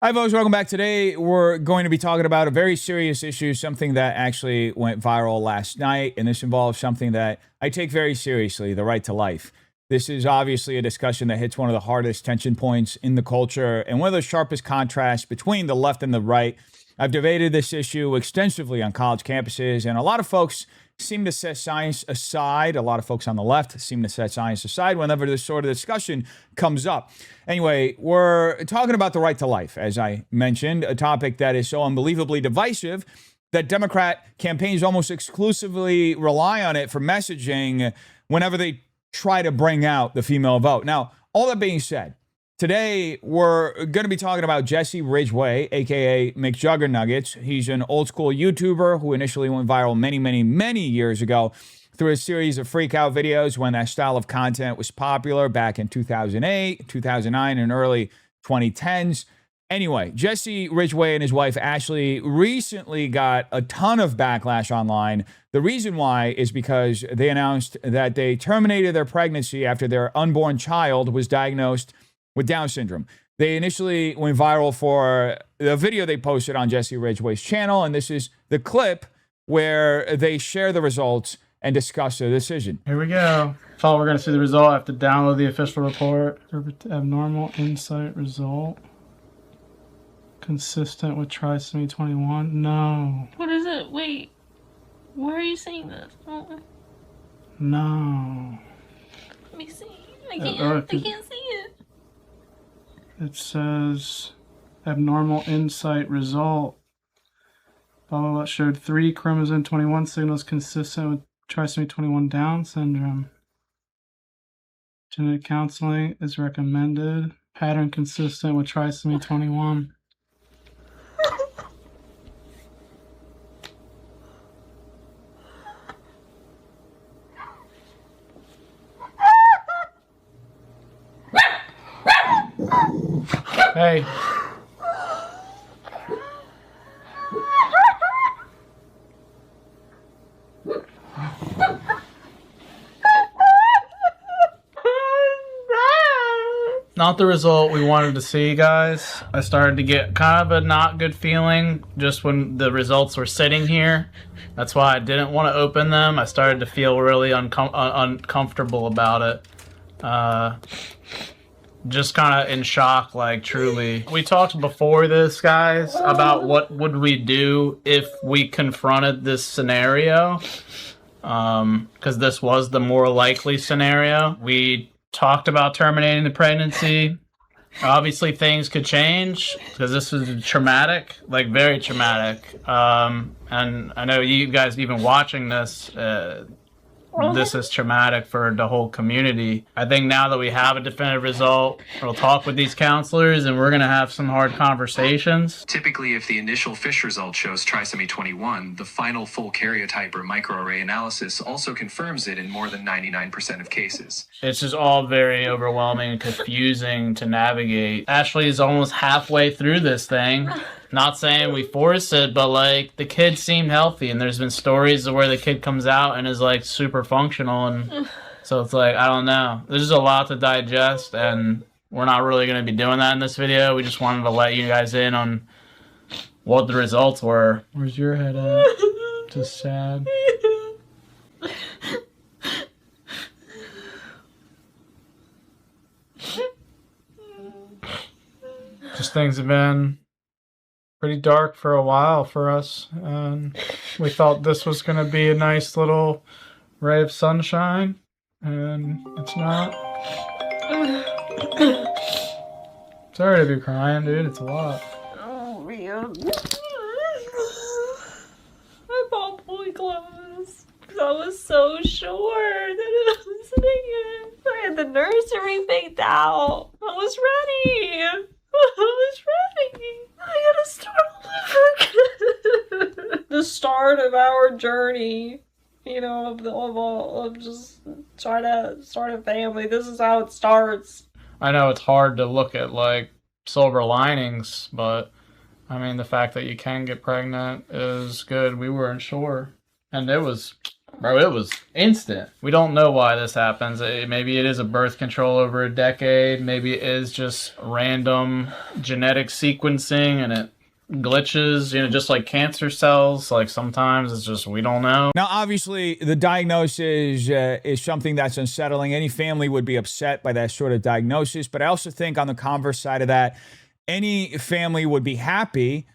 Hi, folks. Welcome back. Today, we're going to be talking about a very serious issue, something that actually went viral last night, and this involves something that I take very seriously, the right to life. This is obviously a discussion that hits one of the hardest tension points in the culture and one of the sharpest contrasts between the left and the right. I've debated this issue extensively on college campuses, and a lot of folks seem to set science aside. A lot of folks on the left seem to set science aside whenever this sort of discussion comes up. Anyway, we're talking about the right to life, as I mentioned, a topic that is so unbelievably divisive that Democrat campaigns almost exclusively rely on it for messaging whenever they try to bring out the female vote. Now, all that being said, today, we're going to be talking about Jesse Ridgeway, a.k.a. McJuggernuggets. He's an old-school YouTuber who initially went viral many years ago through a series of freak-out videos when that style of content was popular back in 2008, 2009, and early 2010s. Anyway, Jesse Ridgeway and his wife Ashley recently got a ton of backlash online. The reason why is because they announced that they terminated their pregnancy after their unborn child was diagnosed with Down syndrome. They initially went viral for the video they posted on Jesse Ridgeway's channel, and this is the clip where they share the results and discuss their decision. Here we go. So we're going to see the result. I have to download the official report. Abnormal insight result. Consistent with trisomy 21. No. What is it? Wait. Where are you seeing this? No. Let me see. I can't see it. It says abnormal insight result. Blah, blah, blah. Showed 3 chromosome 21 signals consistent with trisomy 21 Down syndrome. Genetic counseling is recommended. Pattern consistent with trisomy 21. Hey. Not the result we wanted to see, guys. I started to get kind of a not good feeling just when the results were sitting here. That's why I didn't want to open them. I started to feel really uncomfortable about it. Just kind of in shock, like, truly. We talked before this, guys, about what would we do if we confronted this scenario, because this was the more likely scenario. We talked about terminating the pregnancy. Obviously, things could change, because this was traumatic, like, very traumatic. And I know you guys, even watching this, this is traumatic for the whole community. I think now that we have a definitive result, we'll talk with these counselors and we're going to have some hard conversations. Typically, if the initial FISH result shows trisomy 21, the final full karyotype or microarray analysis also confirms it in more than 99% of cases. It's just all very overwhelming and confusing to navigate. Ashley is almost halfway through this thing. Not saying we force it, but, like, the kid seemed healthy, and there's been stories where the kid comes out and is, like, super functional, and so it's like, I don't know. There's a lot to digest, and we're not really going to be doing that in this video. We just wanted to let you guys in on what the results were. Where's your head at? Just sad. Just things have been pretty dark for a while for us, and we thought this was going to be a nice little ray of sunshine, and it's not. Sorry to be crying, dude. It's a lot. Oh, man. I bought boy clothes because I was so sure that it was negative. I had the nursery picked out. I was ready. I was ready. I gotta start all over. The start of our journey, you know, of just trying to start a family. This is how it starts. I know it's hard to look at, like, silver linings, but I mean, the fact that you can get pregnant is good. We weren't sure. And it was Bro, it was instant. We don't know why this happens. Maybe it is a birth control over a decade. Maybe it is just random genetic sequencing and it glitches, just like cancer cells. Like sometimes it's just, we don't know. Now, obviously, the diagnosis is something that's unsettling. Any family would be upset by that sort of diagnosis. But I also think on the converse side of that, any family would be happy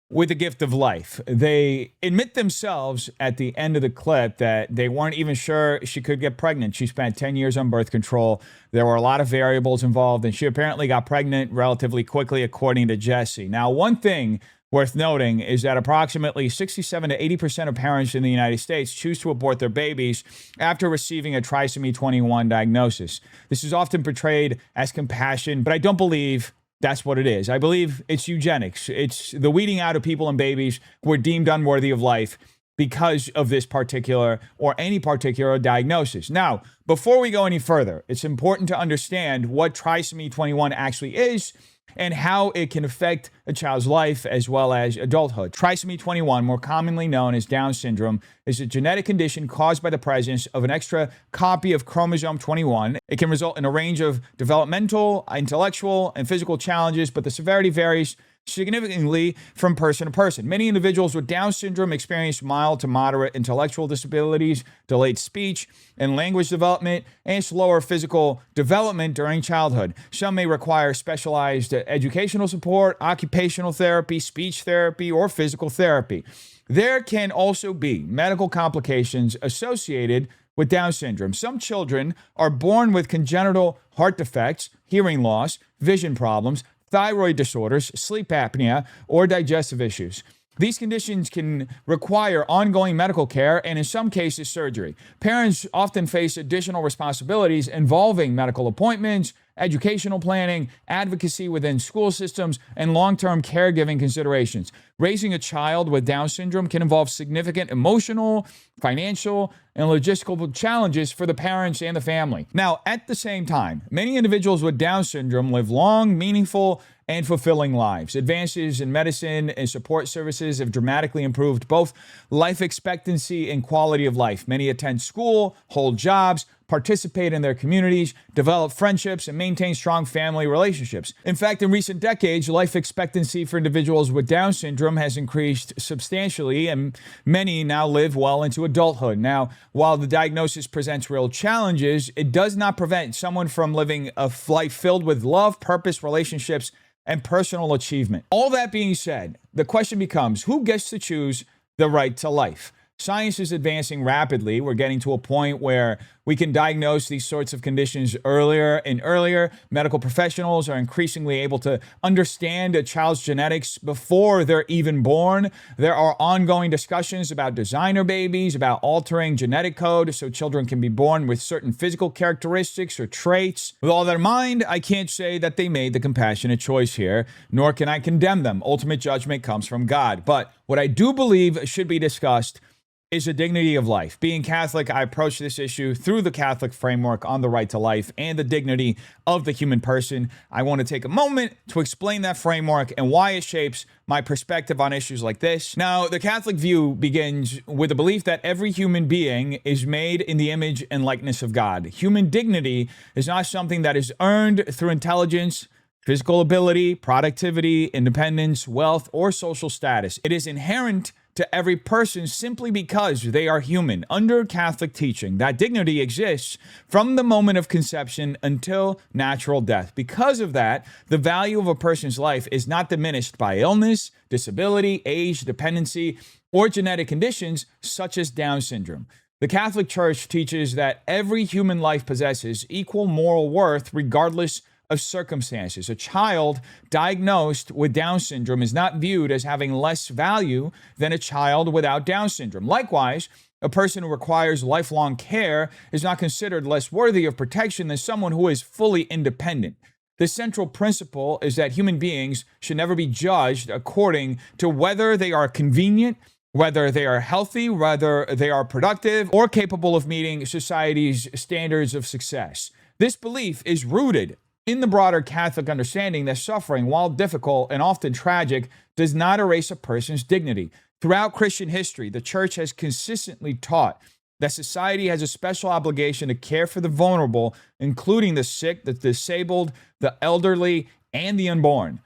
with the gift of life. They admit themselves at the end of the clip that they weren't even sure she could get pregnant. She spent 10 years on birth control. There were a lot of variables involved, and she apparently got pregnant relatively quickly, according to Jesse. Now, one thing worth noting is that approximately 67 to 80% of parents in the United States choose to abort their babies after receiving a trisomy 21 diagnosis. This is often portrayed as compassion, but I don't believe that's what it is. I believe it's eugenics. It's the weeding out of people and babies who are deemed unworthy of life because of this particular or any particular diagnosis. Now, before we go any further, it's important to understand what trisomy 21 actually is and how it can affect a child's life as well as adulthood. Trisomy 21, more commonly known as Down syndrome, is a genetic condition caused by the presence of an extra copy of chromosome 21. It can result in a range of developmental, intellectual, and physical challenges, but the severity varies significantly from person to person. Many individuals with Down syndrome experience mild to moderate intellectual disabilities, delayed speech and language development, and slower physical development during childhood. Some may require specialized educational support, occupational therapy, speech therapy, or physical therapy. There can also be medical complications associated with Down syndrome. Some children are born with congenital heart defects, hearing loss, vision problems, thyroid disorders, sleep apnea, or digestive issues. These conditions can require ongoing medical care and in some cases surgery. Parents often face additional responsibilities involving medical appointments, educational planning, advocacy within school systems, and long-term caregiving considerations. Raising a child with Down syndrome can involve significant emotional, financial, and logistical challenges for the parents and the family. Now, at the same time, many individuals with Down syndrome live long, meaningful, and fulfilling lives. Advances in medicine and support services have dramatically improved both life expectancy and quality of life. Many attend school, hold jobs, participate in their communities, develop friendships, and maintain strong family relationships. In fact, in recent decades, life expectancy for individuals with Down syndrome has increased substantially, and many now live well into adulthood. Now, while the diagnosis presents real challenges, it does not prevent someone from living a life filled with love, purpose, relationships, and personal achievement. All that being said, the question becomes, who gets to choose the right to life? Science is advancing rapidly. We're getting to a point where we can diagnose these sorts of conditions earlier and earlier. Medical professionals are increasingly able to understand a child's genetics before they're even born. There are ongoing discussions about designer babies, about altering genetic code so children can be born with certain physical characteristics or traits. With all that in mind, I can't say that they made the compassionate choice here, nor can I condemn them. Ultimate judgment comes from God. But what I do believe should be discussed is the dignity of life. Being Catholic, I approach this issue through the Catholic framework on the right to life and the dignity of the human person. I want to take a moment to explain that framework and why it shapes my perspective on issues like this. Now, the Catholic view begins with the belief that every human being is made in the image and likeness of God. Human dignity is not something that is earned through intelligence, physical ability, productivity, independence, wealth, or social status. It is inherent to every person simply because they are human. Under Catholic teaching, that dignity exists from the moment of conception until natural death. Because of that, the value of a person's life is not diminished by illness, disability, age, dependency, or genetic conditions such as Down syndrome. The Catholic Church teaches that every human life possesses equal moral worth regardless of circumstances. A child diagnosed with Down syndrome is not viewed as having less value than a child without Down syndrome. Likewise, a person who requires lifelong care is not considered less worthy of protection than someone who is fully independent. The central principle is that human beings should never be judged according to whether they are convenient, whether they are healthy, whether they are productive, or capable of meeting society's standards of success. This belief is rooted in the broader Catholic understanding that suffering, while difficult and often tragic, does not erase a person's dignity. Throughout Christian history, the Church has consistently taught that society has a special obligation to care for the vulnerable, including the sick, the disabled, the elderly, and the unborn.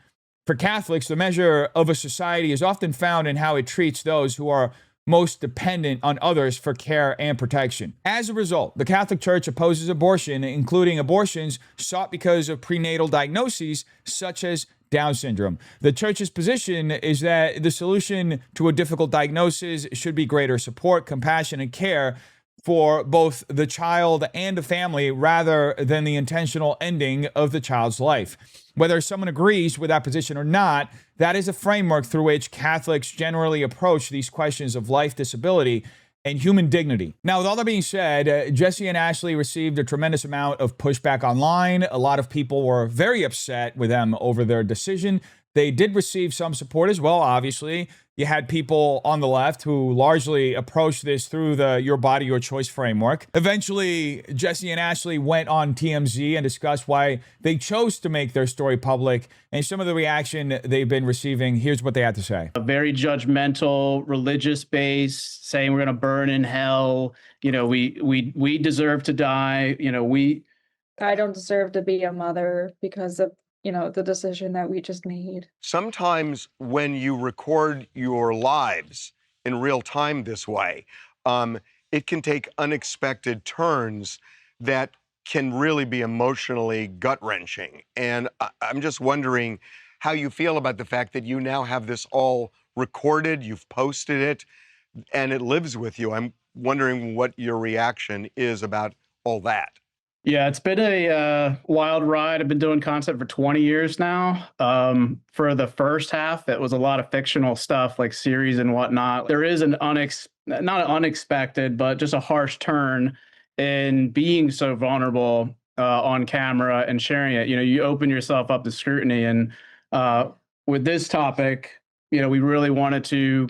For Catholics, the measure of a society is often found in how it treats those who are most dependent on others for care and protection. As a result, the Catholic Church opposes abortion, including abortions sought because of prenatal diagnoses such as Down syndrome. The Church's position is that the solution to a difficult diagnosis should be greater support, compassion, and care for both the child and the family rather than the intentional ending of the child's life. Whether someone agrees with that position or not, that is a framework through which Catholics generally approach these questions of life, disability, and human dignity. Now, with all that being said, Jesse and Ashley received a tremendous amount of pushback online. A lot of people were very upset with them over their decision. They did receive some support as well, obviously. You had people on the left who largely approached this through the Your Body, Your Choice framework. Eventually, Jesse and Ashley went on TMZ and discussed why they chose to make their story public and some of the reaction they've been receiving. Here's what they had to say. A very judgmental, religious base, saying we're going to burn in hell. You know, we deserve to die. You know, I don't deserve to be a mother because of, the decision that we just made. Sometimes when you record your lives in real time this way, it can take unexpected turns that can really be emotionally gut-wrenching. And I'm just wondering how you feel about the fact that you now have this all recorded, you've posted it, and it lives with you. I'm wondering what your reaction is about all that. Yeah, it's been a wild ride. I've been doing content for 20 years now. For the first half, it was a lot of fictional stuff like series and whatnot. There is an not an unexpected, but just a harsh turn in being so vulnerable on camera and sharing it. You open yourself up to scrutiny. And with this topic, we really wanted to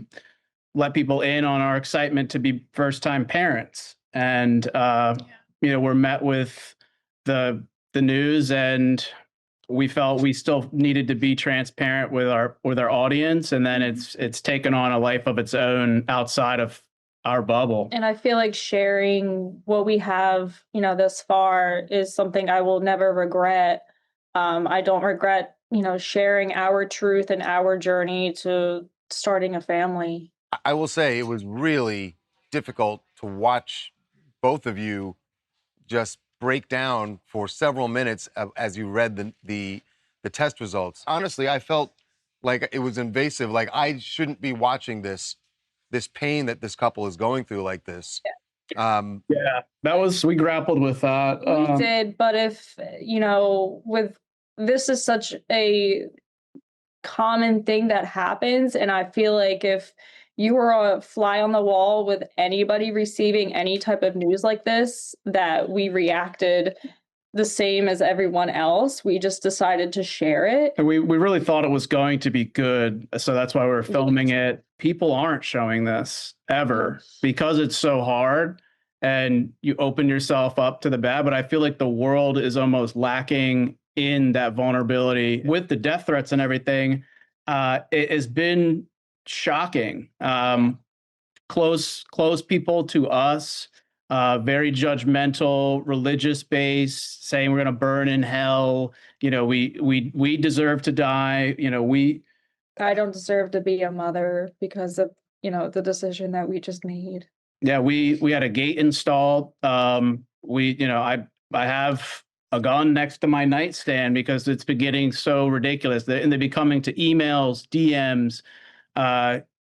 let people in on our excitement to be first-time parents. And we're met with the news, and we felt we still needed to be transparent with our audience, and then it's taken on a life of its own outside of our bubble. And I feel like sharing what we have, thus far is something I will never regret. I don't regret, sharing our truth and our journey to starting a family. I will say it was really difficult to watch both of you just break down for several minutes as you read the test results. Honestly, I felt like it was invasive. Like I shouldn't be watching this pain that this couple is going through like this. Yeah, we grappled with that. We did, but if, with this is such a common thing that happens, and I feel like if you were a fly on the wall with anybody receiving any type of news like this, that we reacted the same as everyone else. We just decided to share it. And we really thought it was going to be good. So that's why we were filming it. People aren't showing this ever because it's so hard and you open yourself up to the bad. But I feel like the world is almost lacking in that vulnerability with the death threats and everything. It has been shocking. Close people to us, very judgmental, religious base, saying we're going to burn in hell. We deserve to die. I don't deserve to be a mother because of, the decision that we just made. Yeah, we had a gate installed. I have a gun next to my nightstand because it's been getting so ridiculous. And they've been coming to emails, DMs,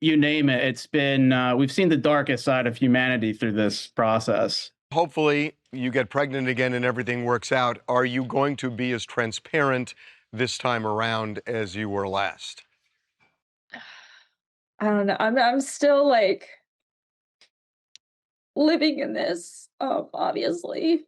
you name it. It's been, we've seen the darkest side of humanity through this process. Hopefully you get pregnant again and everything works out. Are you going to be as transparent this time around as you were last? I don't know. I'm still like living in this, obviously.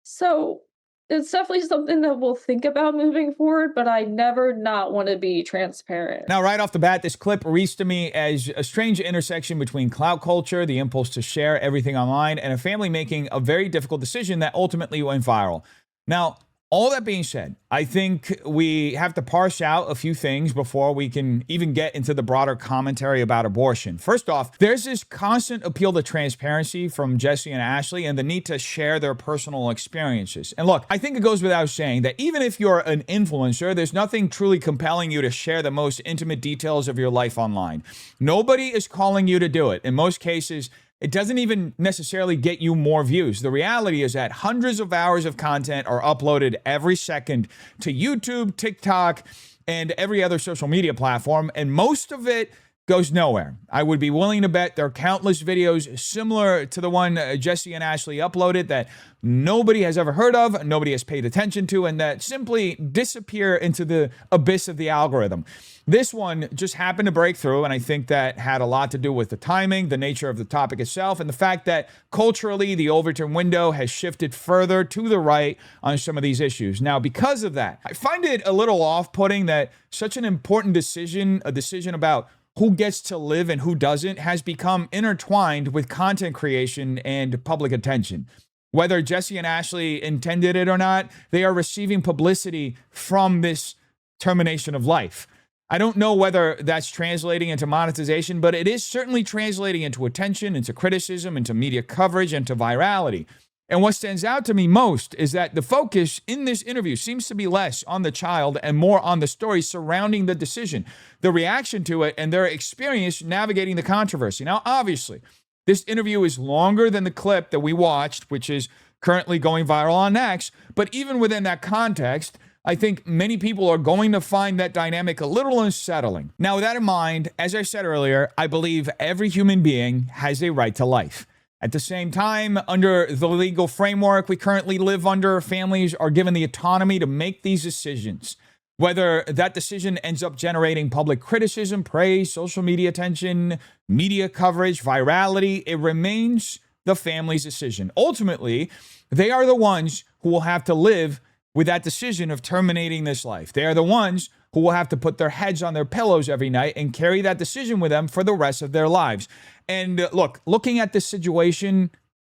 So it's definitely something that we'll think about moving forward, but I never not want to be transparent. Now, right off the bat, this clip reads to me as a strange intersection between clout culture, the impulse to share everything online, and a family making a very difficult decision that ultimately went viral. Now, All that being said, I think we have to parse out a few things before we can even get into the broader commentary about abortion. First off, there's this constant appeal to transparency from Jesse and Ashley and the need to share their personal experiences. And look, I think it goes without saying that even if you're an influencer, there's nothing truly compelling you to share the most intimate details of your life online. Nobody is calling you to do it. In most cases, it doesn't even necessarily get you more views. The reality is that hundreds of hours of content are uploaded every second to YouTube, TikTok, and every other social media platform, and most of it goes nowhere. I would be willing to bet there are countless videos similar to the one Jesse and Ashley uploaded that nobody has ever heard of, nobody has paid attention to, and that simply disappear into the abyss of the algorithm. This one just happened to break through, and I think that had a lot to do with the timing, the nature of the topic itself, and the fact that culturally the Overton window has shifted further to the right on some of these issues. Now, because of that, I find it a little off-putting that such an important decision, a decision about who gets to live and who doesn't, has become intertwined with content creation and public attention. Whether Jesse and Ashley intended it or not, they are receiving publicity from this termination of life. I don't know whether that's translating into monetization, but it is certainly translating into attention, into criticism, into media coverage, into virality. And what stands out to me most is that the focus in this interview seems to be less on the child and more on the story surrounding the decision, the reaction to it, and their experience navigating the controversy. Now, obviously, this interview is longer than the clip that we watched, which is currently going viral on X, but even within that context, I think many people are going to find that dynamic a little unsettling. Now, with that in mind, as I said earlier, I believe every human being has a right to life. At the same time, under the legal framework we currently live under, families are given the autonomy to make these decisions. Whether that decision ends up generating public criticism, praise, social media attention, media coverage, virality, it remains the family's decision. Ultimately, they are the ones who will have to live with that decision of terminating this life. They are the ones who will have to put their heads on their pillows every night and carry that decision with them for the rest of their lives. And look, looking at this situation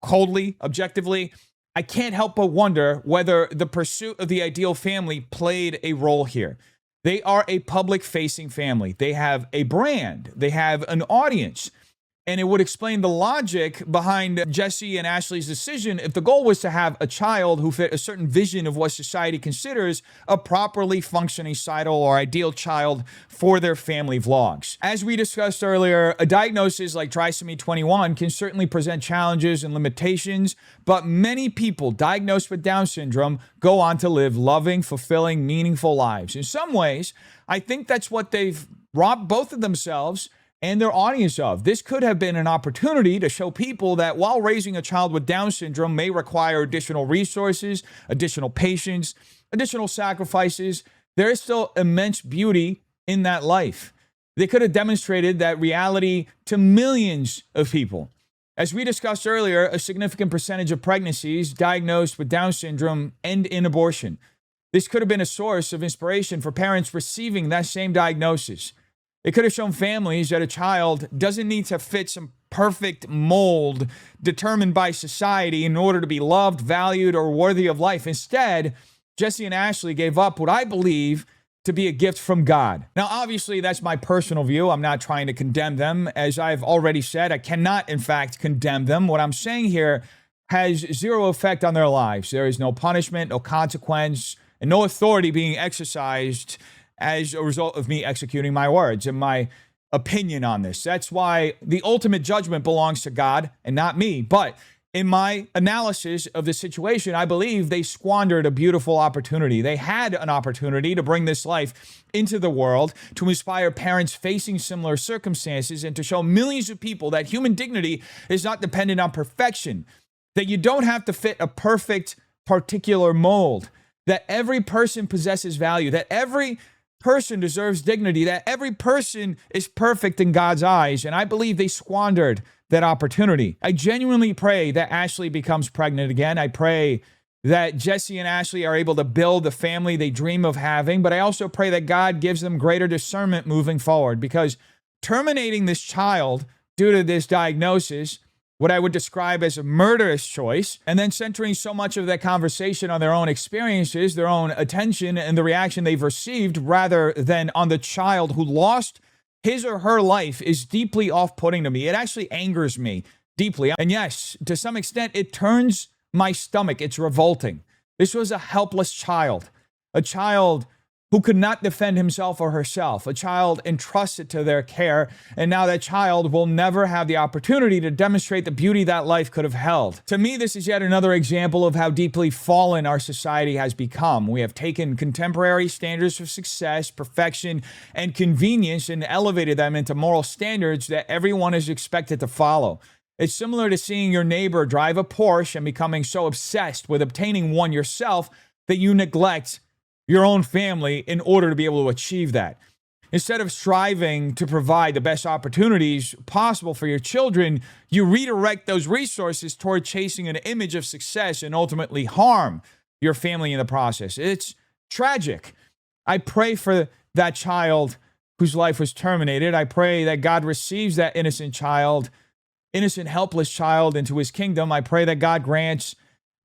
coldly, objectively, I can't help but wonder whether the pursuit of the ideal family played a role here. They are a public-facing family. They have a brand. They have an audience. And it would explain the logic behind Jesse and Ashley's decision if the goal was to have a child who fit a certain vision of what society considers a properly functioning societal or ideal child for their family vlogs. As we discussed earlier, a diagnosis like trisomy 21 can certainly present challenges and limitations, but many people diagnosed with Down syndrome go on to live loving, fulfilling, meaningful lives. In some ways, I think that's what they've robbed both of themselves and their audience of. This could have been an opportunity to show people that while raising a child with Down syndrome may require additional resources, additional patience, additional sacrifices, there is still immense beauty in that life. They could have demonstrated that reality to millions of people. As we discussed earlier, a significant percentage of pregnancies diagnosed with Down syndrome end in abortion. This could have been a source of inspiration for parents receiving that same diagnosis. It could have shown families that a child doesn't need to fit some perfect mold determined by society in order to be loved, valued, or worthy of life. Instead, Jesse and Ashley gave up what I believe to be a gift from God. Now, obviously, that's my personal view. I'm not trying to condemn them. As I've already said, I cannot, in fact, condemn them. What I'm saying here has zero effect on their lives. There is no punishment, no consequence, and no authority being exercised as a result of me executing my words and my opinion on this. That's why the ultimate judgment belongs to God and not me. But in my analysis of the situation, I believe they squandered a beautiful opportunity. They had an opportunity to bring this life into the world, to inspire parents facing similar circumstances, and to show millions of people that human dignity is not dependent on perfection, that you don't have to fit a perfect particular mold, that every person possesses value, that every person deserves dignity, that every person is perfect in God's eyes. And I believe they squandered that opportunity. I genuinely pray that Ashley becomes pregnant again. I pray that Jesse and Ashley are able to build the family they dream of having. But I also pray that God gives them greater discernment moving forward, because terminating this child due to this diagnosis what I would describe as a murderous choice, and then centering so much of that conversation on their own experiences, their own attention, and the reaction they've received rather than on the child who lost his or her life is deeply off-putting to me. It actually angers me deeply. And yes, to some extent, it turns my stomach. It's revolting. This was a helpless child, a child who could not defend himself or herself, a child entrusted to their care, and now that child will never have the opportunity to demonstrate the beauty that life could have held. To me, this is yet another example of how deeply fallen our society has become. We have taken contemporary standards of success, perfection, and convenience and elevated them into moral standards that everyone is expected to follow. It's similar to seeing your neighbor drive a Porsche and becoming so obsessed with obtaining one yourself that you neglect your own family in order to be able to achieve that. Instead of striving to provide the best opportunities possible for your children, you redirect those resources toward chasing an image of success and ultimately harm your family in the process. It's tragic. I pray for that child whose life was terminated. I pray that God receives that innocent, helpless child into his kingdom. I pray that God grants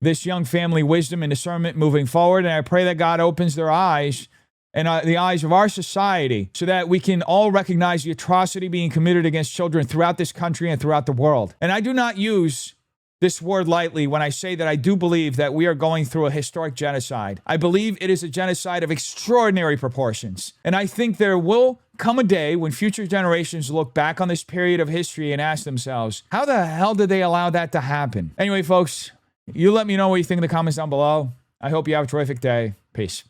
this young family wisdom and discernment moving forward. And I pray that God opens their eyes and the eyes of our society so that we can all recognize the atrocity being committed against children throughout this country and throughout the world. And I do not use this word lightly when I say that I do believe that we are going through a historic genocide. I believe it is a genocide of extraordinary proportions. And I think there will come a day when future generations look back on this period of history and ask themselves, how the hell did they allow that to happen? Anyway, folks, you let me know what you think in the comments down below. I hope you have a terrific day. Peace.